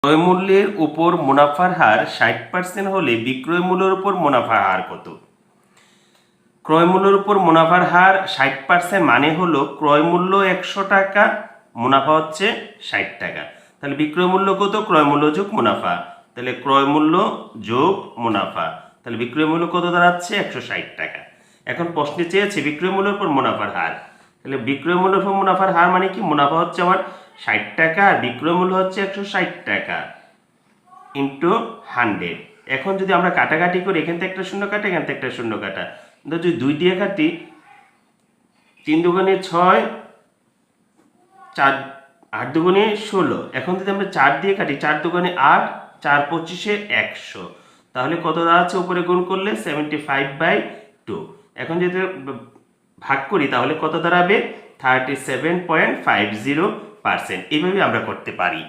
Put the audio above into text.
ক্রয় মূল্যের উপর মুনাফার হার 60% হলে বিক্রয় মূল্যের উপর মুনাফার হার কত? ক্রয় মূল্যের উপর মুনাফার হার 60% মানে হলো ক্রয় মূল্য 100 টাকা, মুনাফা হচ্ছে 60 টাকা। তাহলে বিক্রয় মূল্য কত? ক্রয় মূল্য যোগ মুনাফা। তাহলে ক্রয় মূল্য যোগ মুনাফা, তাহলে বিক্রয় মূল্য কত দাঁড়াচ্ছে? 160 টাকা। এখন প্রশ্নে চেয়েছে বিক্রয় মূল্যের উপর মুনাফার হার। তাহলে বিক্রয় মূল্যের উপর মুনাফার হার মানে কি? মুনাফা হচ্ছে আমার 60 টাকা আর বিক্রয় মূল্য হচ্ছে 160 টাকা ইন্টু 100। এখন যদি আমরা কাটাকাটি করি, এখান থেকে একটা শূন্য কাটা, এখান থেকে একটা শূন্য কাটা, যদি 2 দিয়ে কাটি, 3 দুগুণে 6, 4 8 দুগুণে 16। এখন যদি আমরা 4 দিয়ে কাটি, 4 দুগুণে 8, 4 25-এ 100, তাহলে কত দাঁড়াচ্ছে? উপরে গুণ করলে 75/2। এখন যদি ভাগ করি তাহলে কত দাঁড়াবে? 37.50%। এইভাবে আমরা করতে পারি।